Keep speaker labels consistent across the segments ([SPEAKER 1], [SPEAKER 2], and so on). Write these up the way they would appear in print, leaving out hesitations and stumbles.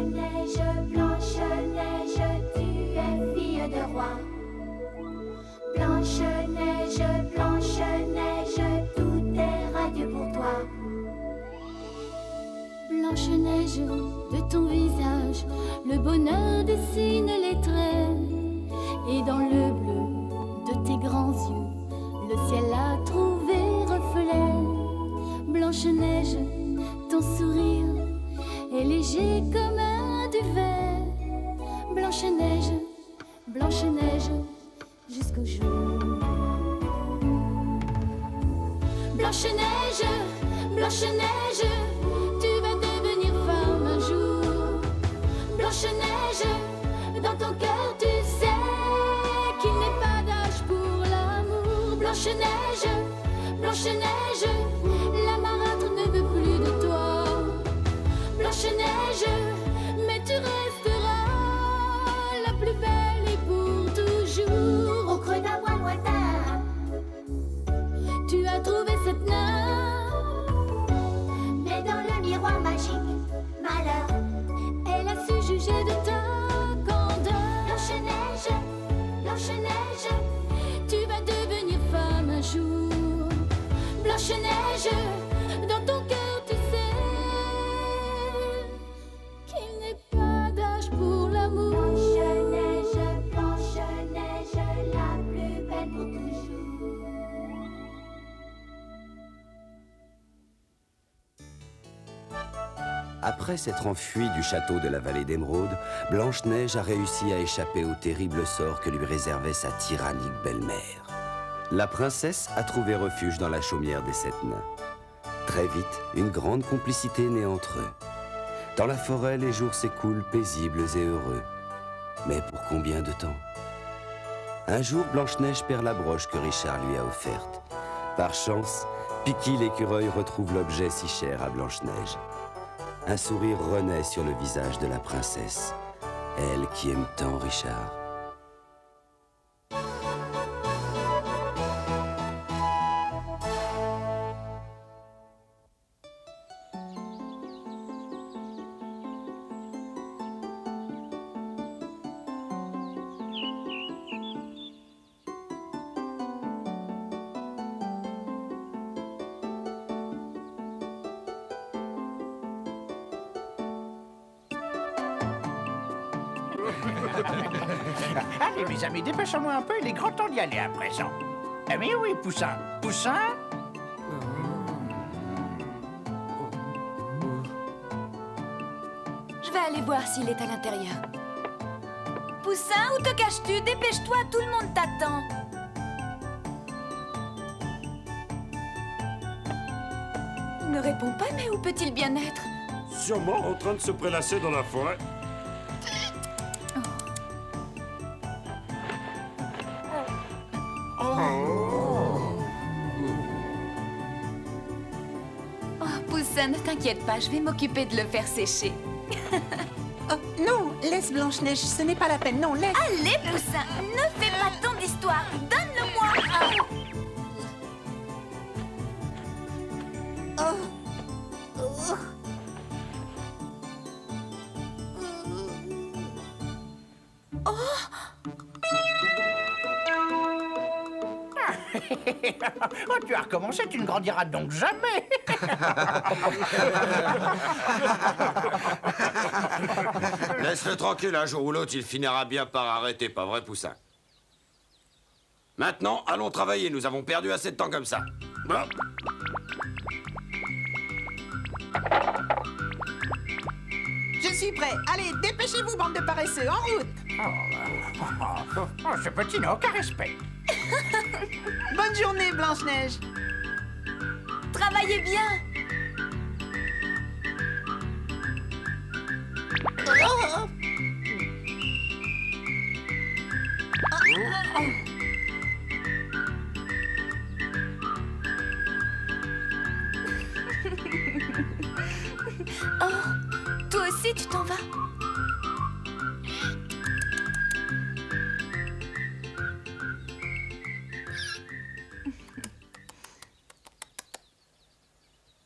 [SPEAKER 1] Blanche-Neige, Blanche-Neige, tu es fille de roi. Blanche-Neige, Blanche-Neige, tout est radieux pour toi.
[SPEAKER 2] Blanche-Neige, de ton visage, le bonheur dessine les traits. Et dans le bleu de tes grands yeux, le ciel a trouvé reflet. Blanche-Neige, ton sourire est léger comme un duvet. Blanche-Neige, Blanche-Neige, jusqu'au jour. Blanche-Neige, Blanche-Neige, tu vas devenir femme un jour. Blanche-Neige, dans ton cœur tu sais qu'il n'est pas d'âge pour l'amour. Blanche-Neige, Blanche-Neige, la marâtre ne veut plus de toi. Blanche-Neige, mais tu resteras la plus belle et pour toujours.
[SPEAKER 1] Au creux d'un bois lointain,
[SPEAKER 2] tu as trouvé cette nymphe.
[SPEAKER 1] mais dans le miroir magique, malheur.
[SPEAKER 2] Elle a su juger de ta candeur.
[SPEAKER 1] Blanche-Neige, Blanche-Neige,
[SPEAKER 2] Tu vas devenir femme un jour. Blanche-Neige, dans ton cœur tu sais qu'il n'est pas d'âge pour l'amour.
[SPEAKER 1] Blanche-Neige, Blanche-Neige, la plus belle pour toujours.
[SPEAKER 3] Après s'être enfuie du château de la vallée d'Émeraude, Blanche-Neige a réussi à échapper au terrible sort que lui réservait sa tyrannique belle-mère. La princesse a trouvé refuge dans la chaumière des 7 nains. Très vite, une grande complicité naît entre eux. Dans la forêt, les jours s'écoulent paisibles et heureux. Mais pour combien de temps? Un jour, Blanche-Neige perd la broche que Richard lui a offerte. Par chance, Piqui l'écureuil retrouve l'objet si cher à Blanche-Neige. Un sourire renaît sur le visage de la princesse, elle qui aime tant Richard.
[SPEAKER 4] Allez, mes amis, dépêchons-nous un peu, il est grand temps d'y aller à présent. Eh mais oui, Poussin. Poussin?
[SPEAKER 5] Je vais aller voir s'il est à l'intérieur. Poussin, où te caches-tu? Dépêche-toi, tout le monde t'attend. Il ne répond pas, mais où peut-il bien être?
[SPEAKER 6] Sûrement en train de se prélasser dans la forêt.
[SPEAKER 5] Oh, Poussin, ne t'inquiète pas, je vais m'occuper de le faire sécher.
[SPEAKER 7] Oh, non, laisse Blanche-Neige, ce n'est pas la peine, non, laisse.
[SPEAKER 5] Allez, Poussin, ne fais pas tant d'histoire. Donne-le-moi. Ah.
[SPEAKER 4] Oh, tu as recommencé, tu ne grandiras donc jamais.
[SPEAKER 8] Laisse-le tranquille, un jour ou l'autre, il finira bien par arrêter, pas vrai, Poussin? Maintenant, allons travailler, nous avons perdu assez de temps comme ça. Bon.
[SPEAKER 7] Je suis prêt. Allez, dépêchez-vous, bande de paresseux, en route.
[SPEAKER 4] Oh, ce petit n'a aucun respect.
[SPEAKER 7] Bonne journée, Blanche-Neige.
[SPEAKER 5] Travaillez bien. Oh, toi aussi, tu t'en vas?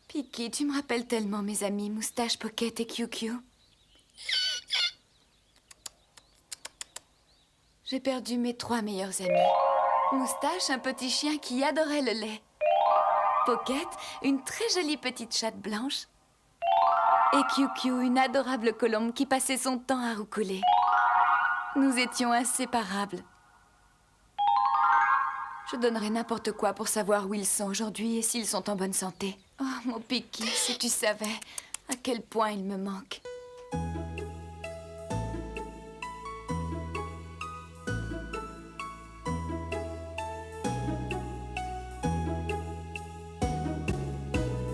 [SPEAKER 5] Piqui, tu me rappelles tellement mes amis Moustache, Pocket et QQ. J'ai perdu mes 3 meilleurs amis. Moustache, un petit chien qui adorait le lait. Pocket, une très jolie petite chatte blanche. Et QQ, une adorable colombe qui passait son temps à roucouler. Nous étions inséparables. Je donnerais n'importe quoi pour savoir où ils sont aujourd'hui et s'ils sont en bonne santé. Oh, mon Picky, si tu savais à quel point il me manque.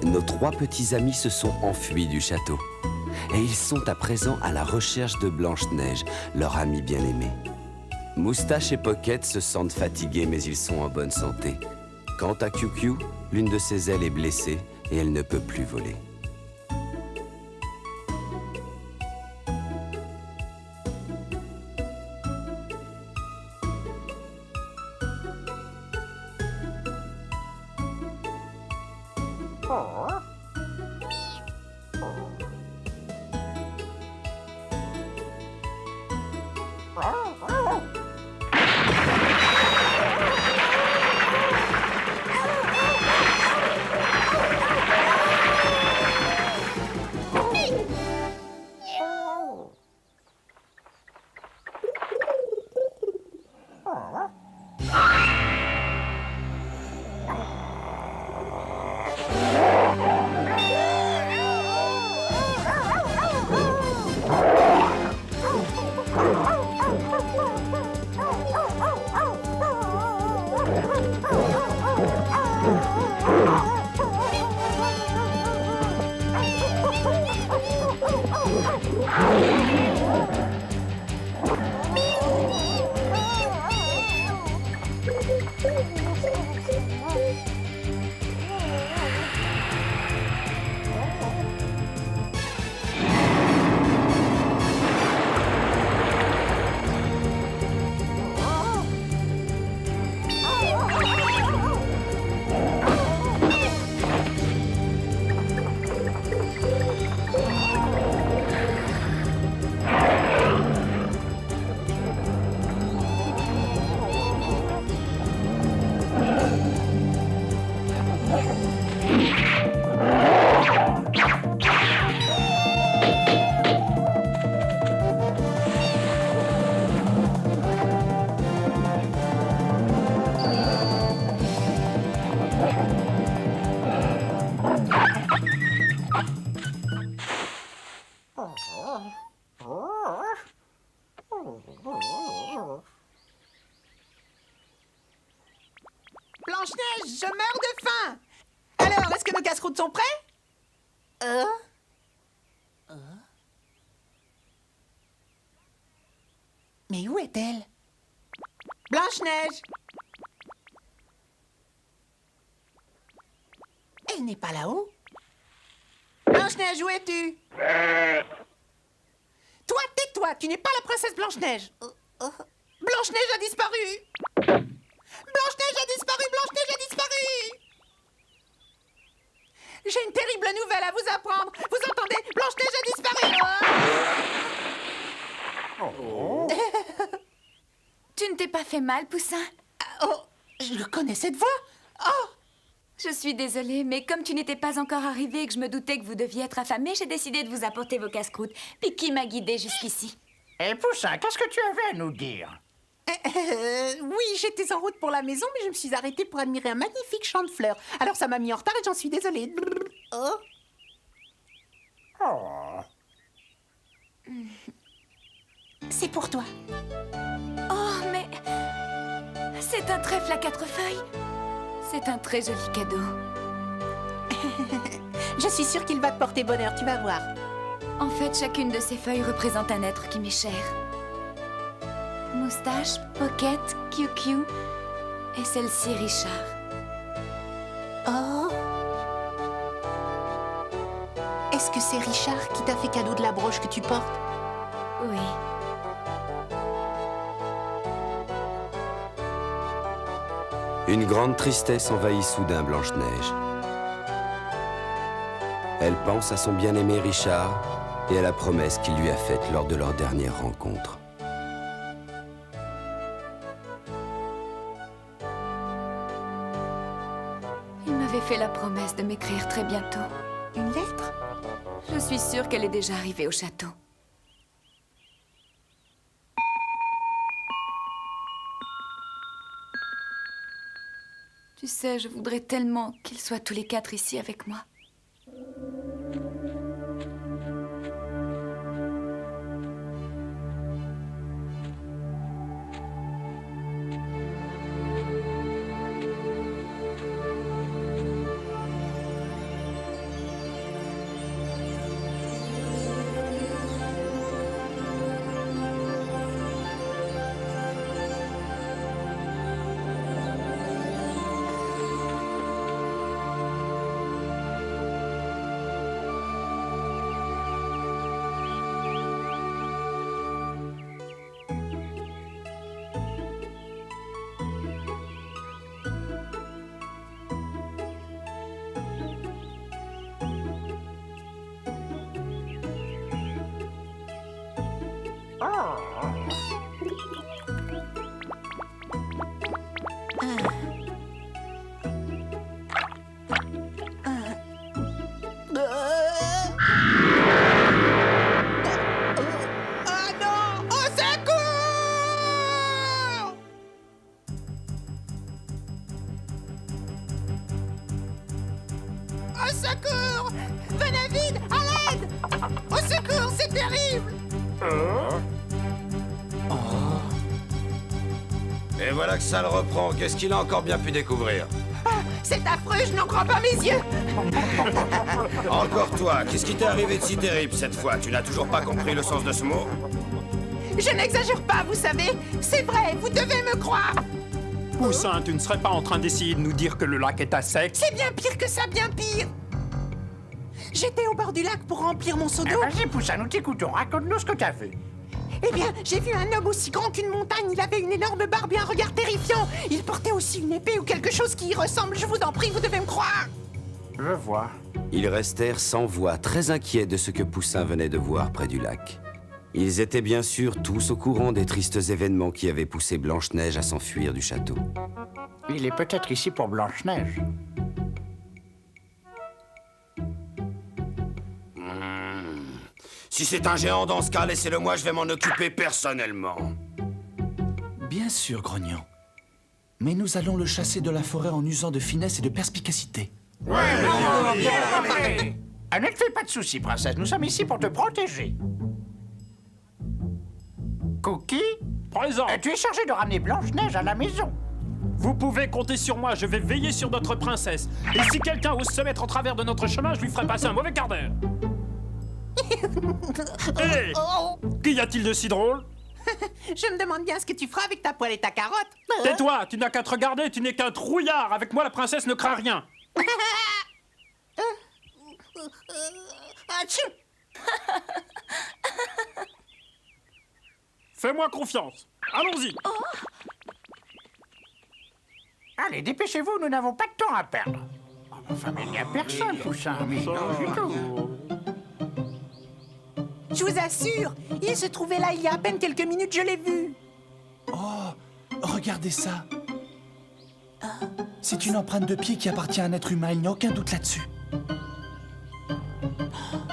[SPEAKER 3] Nos 3 petits amis se sont enfuis du château. Et ils sont à présent à la recherche de Blanche-Neige, leur amie bien-aimée. Moustache et Pocket se sentent fatigués, mais ils sont en bonne santé. Quant à QQ, l'une de ses ailes est blessée et elle ne peut plus voler.
[SPEAKER 7] Blanche-Neige, je meurs de faim. Alors, est-ce que nos casse-croûtes sont prêts? Mais où est-elle? Blanche-Neige! Elle n'est pas là-haut. Blanche-Neige, où es-tu? Toi, tais-toi, tu n'es pas la princesse Blanche-Neige. Blanche-Neige a disparu. Blanche-Neige a disparu, Blanche-Neige a disparu. J'ai une terrible nouvelle à vous apprendre. Vous entendez? Blanche-Neige a disparu.
[SPEAKER 5] Tu ne t'es pas fait mal, Poussin?
[SPEAKER 7] Oh, je connais cette voix. Oh,
[SPEAKER 5] Je suis désolée, mais comme tu n'étais pas encore arrivé et que je me doutais que vous deviez être affamé, j'ai décidé de vous apporter vos casse-croûtes. Picky m'a guidée jusqu'ici.
[SPEAKER 4] Et Poussin, qu'est-ce que tu avais à nous dire?
[SPEAKER 7] oui, j'étais en route pour la maison, mais je me suis arrêtée pour admirer un magnifique champ de fleurs. Alors ça m'a mis en retard et j'en suis désolée. Oh.
[SPEAKER 4] Oh.
[SPEAKER 7] C'est pour toi.
[SPEAKER 5] Oh, mais... c'est un trèfle à 4 feuilles. C'est un très joli cadeau.
[SPEAKER 7] Je suis sûre qu'il va te porter bonheur, tu vas voir.
[SPEAKER 5] En fait, chacune de ces feuilles représente un être qui m'est cher. Moustache, Pocket, QQ et celle-ci, Richard.
[SPEAKER 7] Oh. Est-ce que c'est Richard qui t'a fait cadeau de la broche que tu portes?
[SPEAKER 5] Oui.
[SPEAKER 3] Une grande tristesse envahit soudain Blanche-Neige. Elle pense à son bien-aimé Richard et à la promesse qu'il lui a faite lors de leur dernière rencontre.
[SPEAKER 5] fait la promesse de m'écrire très bientôt.
[SPEAKER 7] Une lettre?
[SPEAKER 5] Je suis sûre qu'elle est déjà arrivée au château. Tu sais, je voudrais tellement qu'ils soient tous les quatre ici avec moi.
[SPEAKER 7] Ah non! Au secours! Au secours! Benavid, à l'aide! Au secours, c'est terrible!
[SPEAKER 8] Et voilà que ça le reprend. Qu'est-ce qu'il a encore bien pu découvrir?
[SPEAKER 7] C'est affreux, je n'en crois pas mes yeux!
[SPEAKER 8] Encore toi, qu'est-ce qui t'est arrivé de si terrible cette fois? Tu n'as toujours pas compris le sens de ce mot?
[SPEAKER 7] Je n'exagère pas, vous savez! C'est vrai, vous devez me croire!
[SPEAKER 9] Poussin, tu ne serais pas en train d'essayer de nous dire que le lac est à sec?
[SPEAKER 7] C'est bien pire que ça, bien pire! J'étais au bord du lac pour remplir mon seau d'eau.
[SPEAKER 4] Vas-y, Poussin, nous t'écoutons. Raconte-nous ce que t'as vu.
[SPEAKER 7] Eh bien, j'ai vu un homme aussi grand qu'une montagne. Il avait une énorme barbe et un regard terrifiant. Il portait aussi une épée ou quelque chose qui y ressemble. Je vous en prie, vous devez me croire.
[SPEAKER 4] Je vois.
[SPEAKER 3] Ils restèrent sans voix, très inquiets de ce que Poussin venait de voir près du lac. Ils étaient bien sûr tous au courant des tristes événements qui avaient poussé Blanche-Neige à s'enfuir du château.
[SPEAKER 4] Il est peut-être ici pour Blanche-Neige.
[SPEAKER 8] Si c'est un géant dans ce cas, laissez-le-moi, je vais m'en occuper personnellement.
[SPEAKER 10] Bien sûr, Grognon. Mais nous allons le chasser de la forêt en usant de finesse et de perspicacité.
[SPEAKER 4] Ne te fais pas de soucis, princesse. Nous sommes ici pour te protéger. Cookie,
[SPEAKER 9] Présent.
[SPEAKER 4] tu es chargé de ramener Blanche-Neige à la maison.
[SPEAKER 9] Vous pouvez compter sur moi, je vais veiller sur notre princesse. Et si quelqu'un ose se mettre en travers de notre chemin, je lui ferai passer un mauvais quart d'heure. Hé, qu'y a-t-il de si drôle?
[SPEAKER 7] Je me demande bien ce que tu feras avec ta poêle et ta carotte.
[SPEAKER 9] Tais-toi, tu n'as qu'à te regarder, tu n'es qu'un trouillard. Avec moi, la princesse ne craint rien.
[SPEAKER 7] Atchou!
[SPEAKER 9] Fais-moi confiance. Allons-y.
[SPEAKER 4] Allez, dépêchez-vous, nous n'avons pas de temps à perdre. Enfin, mais il n'y a personne, Poussin. Mais non, du tout.
[SPEAKER 7] Je vous assure, il se trouvait là il y a à peine quelques minutes, je l'ai vu.
[SPEAKER 10] Oh, regardez ça. C'est une empreinte de pied qui appartient à un être humain, il n'y a aucun doute là-dessus.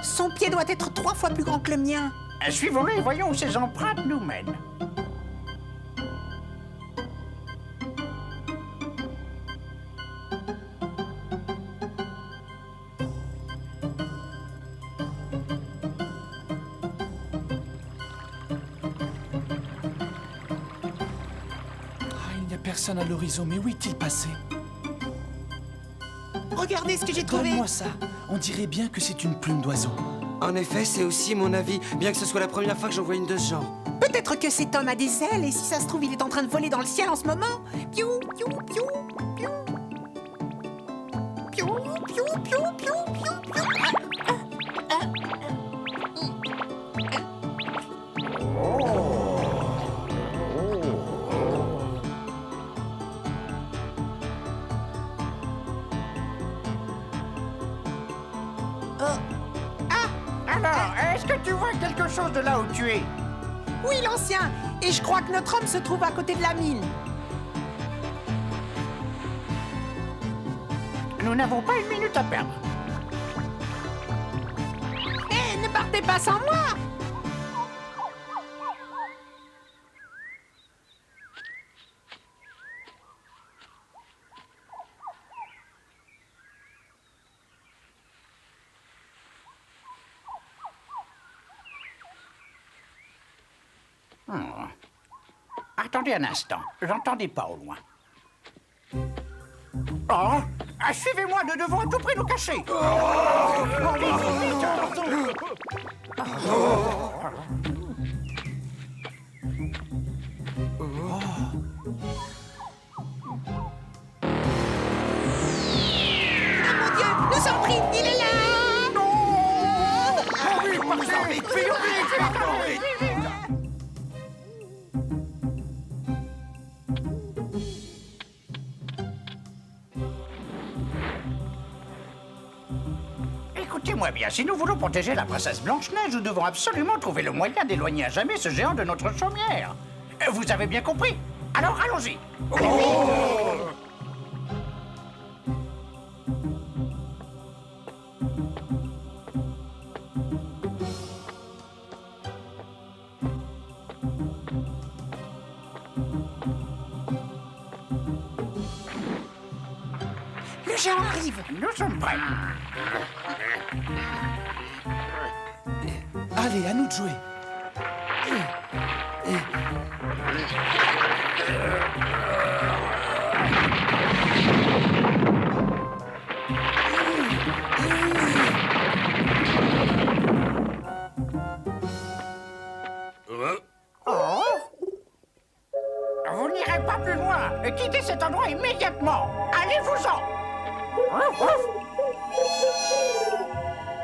[SPEAKER 7] Son pied doit être 3 fois plus grand que le mien.
[SPEAKER 4] Suivons-le et voyons où ces empreintes nous mènent.
[SPEAKER 10] Il n'y a personne à l'horizon, mais où est-il passé?
[SPEAKER 7] Regardez ce que j'ai trouvé.
[SPEAKER 10] Donne-moi ça. On dirait bien que c'est une plume d'oiseau.
[SPEAKER 3] En effet, c'est aussi mon avis, bien que ce soit la première fois que j'en vois une de ce genre.
[SPEAKER 7] Peut-être que cet homme a des ailes et si ça se trouve, il est en train de voler dans le ciel en ce moment. Piou, piou, piou, piou. Piou, piou, piou, piou, piou, piou.
[SPEAKER 4] Alors, est-ce que tu vois quelque chose de là où tu es?
[SPEAKER 7] Oui, l'ancien. Et je crois que notre homme se trouve à côté de la mine.
[SPEAKER 4] nous n'avons pas une minute à perdre.
[SPEAKER 7] Hé, ne partez pas sans moi!
[SPEAKER 4] Attendez un instant, j'entendais pas au loin. Oh, suivez-moi, nous devons à tout prix nous cacher.
[SPEAKER 7] Ah mon Dieu, nous sommes pris, il est là!
[SPEAKER 4] Écoutez-moi bien, si nous voulons protéger la princesse Blanche-Neige, nous devons absolument trouver le moyen d'éloigner à jamais ce géant de notre chaumière. Vous avez bien compris? Alors allons-y. Allez, vite.
[SPEAKER 7] Le géant arrive!
[SPEAKER 4] Nous sommes prêts.
[SPEAKER 10] Allez, à nous de jouer.
[SPEAKER 4] Vous n'irez pas plus loin. Quittez cet endroit immédiatement. Allez-vous-en.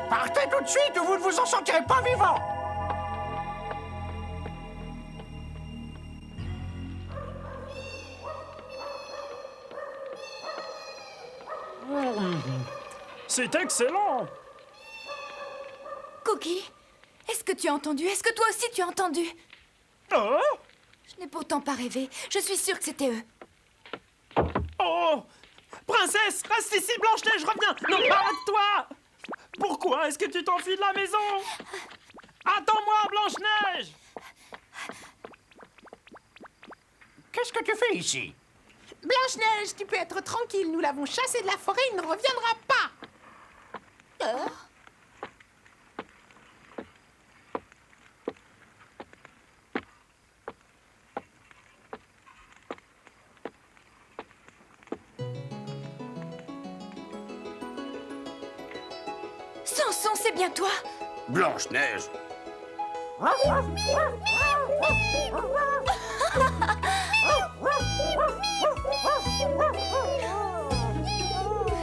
[SPEAKER 4] Partez tout de suite ou vous ne vous en sortirez pas vivant.
[SPEAKER 9] C'est excellent!
[SPEAKER 5] Cookie, est-ce que tu as entendu? Est-ce que toi aussi tu as entendu?
[SPEAKER 9] Oh!
[SPEAKER 5] Je n'ai pourtant pas rêvé. Je suis sûre que c'était eux.
[SPEAKER 9] Oh! Princesse, reste ici, Blanche-Neige, reviens! Non, arrête-toi! Pourquoi est-ce que tu t'enfuis de la maison? Attends-moi, Blanche-Neige!
[SPEAKER 4] Qu'est-ce que tu fais ici?
[SPEAKER 7] Blanche-Neige, tu peux être tranquille, nous l'avons chassé de la forêt, il ne reviendra pas!
[SPEAKER 5] Samson, c'est bien toi?
[SPEAKER 8] Blanche-Neige.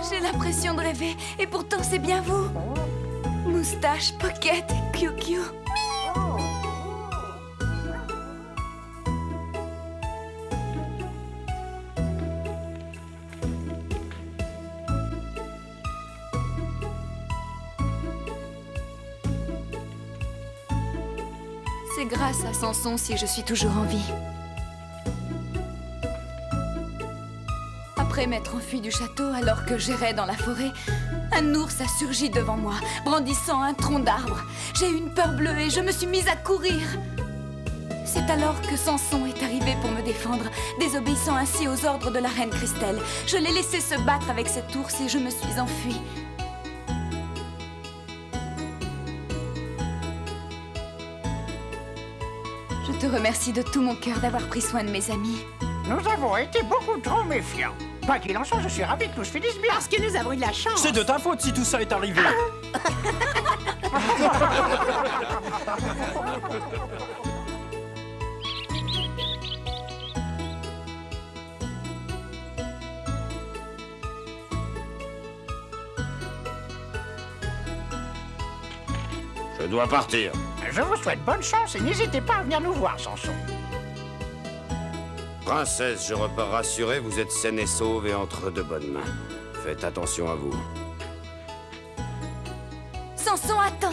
[SPEAKER 5] J'ai l'impression de rêver, et pourtant c'est bien vous. Moustache, Pocket, QQ. C'est grâce à Samson si je suis toujours en vie. Après m'être enfui du château alors que j'errais dans la forêt, un ours a surgi devant moi, brandissant un tronc d'arbre. J'ai eu une peur bleue et je me suis mise à courir. C'est alors que Samson est arrivé pour me défendre, désobéissant ainsi aux ordres de la reine Christelle. Je l'ai laissé se battre avec cet ours et je me suis enfuie. Je te remercie de tout mon cœur d'avoir pris soin de mes amis.
[SPEAKER 4] Nous avons été beaucoup trop méfiants. Quoi qu'il en soit, je suis ravi que tout se finisse bien.
[SPEAKER 7] Parce que nous avons eu de la chance!
[SPEAKER 9] C'est de ta faute si tout ça est arrivé.
[SPEAKER 8] Je dois partir.
[SPEAKER 4] Je vous souhaite bonne chance et n'hésitez pas à venir nous voir, Samson.
[SPEAKER 8] Princesse, je repars rassuré, vous êtes saine et sauve et entre de bonnes mains. Faites attention à vous.
[SPEAKER 5] Samson, attends!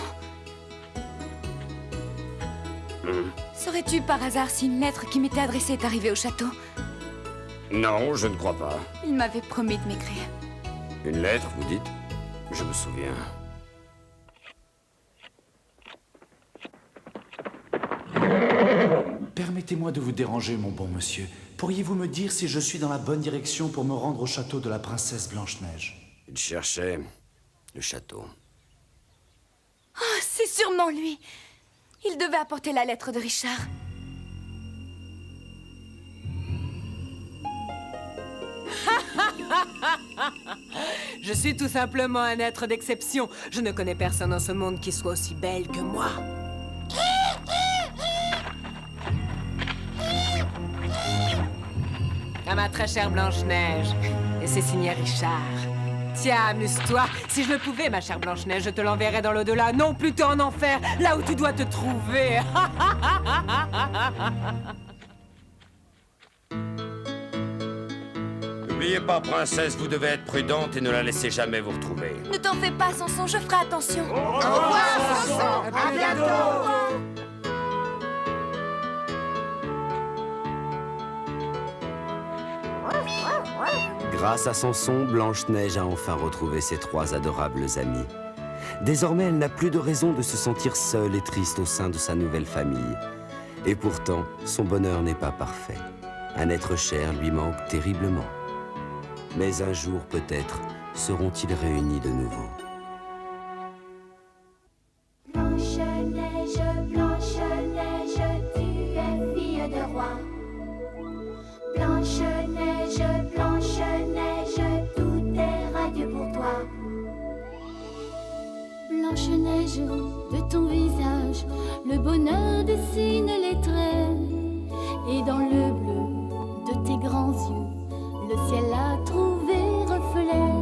[SPEAKER 5] Saurais-tu par hasard si une lettre qui m'était adressée est arrivée au château?
[SPEAKER 8] Non, je ne crois pas.
[SPEAKER 5] Il m'avait promis de m'écrire.
[SPEAKER 8] Une lettre, vous dites? Je me souviens.
[SPEAKER 10] Permettez-moi de vous déranger, mon bon monsieur. Pourriez-vous me dire si je suis dans la bonne direction pour me rendre au château de la princesse Blanche-Neige?
[SPEAKER 8] Il cherchait le château.
[SPEAKER 5] Oh, c'est sûrement lui. Il devait apporter la lettre de Richard.
[SPEAKER 11] Je suis tout simplement un être d'exception. Je ne connais personne dans ce monde qui soit aussi belle que moi. À ma très chère Blanche-Neige. Et c'est signé Richard. Tiens, amuse-toi. Si je le pouvais, ma chère Blanche-Neige, je te l'enverrais dans l'au-delà. Non, plutôt en enfer, là où tu dois te trouver.
[SPEAKER 8] N'oubliez pas, princesse, vous devez être prudente et ne la laissez jamais vous retrouver.
[SPEAKER 5] Ne t'en fais pas, Samson, je ferai attention.
[SPEAKER 7] Au revoir, Samson. À bientôt.
[SPEAKER 3] Grâce à Samson, Blanche-Neige a enfin retrouvé ses 3 adorables amis. Désormais, elle n'a plus de raison de se sentir seule et triste au sein de sa nouvelle famille. Et pourtant, son bonheur n'est pas parfait. Un être cher lui manque terriblement. Mais un jour, peut-être, seront-ils réunis de nouveau.
[SPEAKER 1] Blanche-Neige, Blanche-Neige, tu es fille de roi. Blanche-Neige, Blanche-Neige, tout est radieux pour toi.
[SPEAKER 2] Blanche-Neige, de ton visage, le bonheur dessine les traits. Et dans le bleu de tes grands yeux, le ciel a trouvé reflet.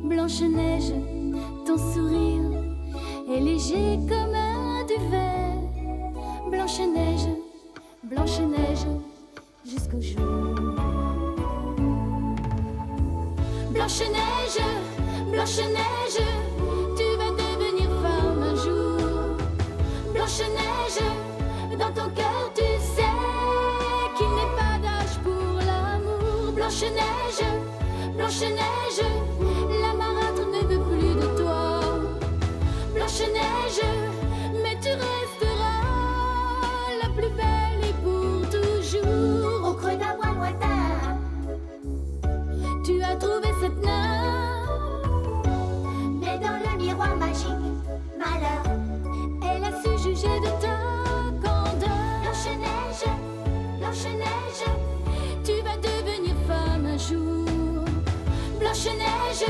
[SPEAKER 2] Blanche-Neige, ton sourire est léger comme un duvet. Blanche-Neige, Blanche-Neige, jusqu'au jour. Blanche-Neige, Blanche-Neige, tu vas devenir femme un jour. Blanche-Neige, dans ton cœur tu sais qu'il n'est pas d'âge pour l'amour. Blanche-Neige, Blanche-Neige, la marâtre ne veut plus de toi. Blanche-Neige, mais tu resteras la plus belle et pour toujours.
[SPEAKER 1] Au creux d'un bois lointain,
[SPEAKER 2] Tu as trouvé cette nymphe,
[SPEAKER 1] mais dans le miroir magique, malheur.
[SPEAKER 2] elle a su juger de ta candeur.
[SPEAKER 1] Blanche-Neige, Blanche-Neige,
[SPEAKER 2] Tu vas devenir femme un jour. Blanche-Neige,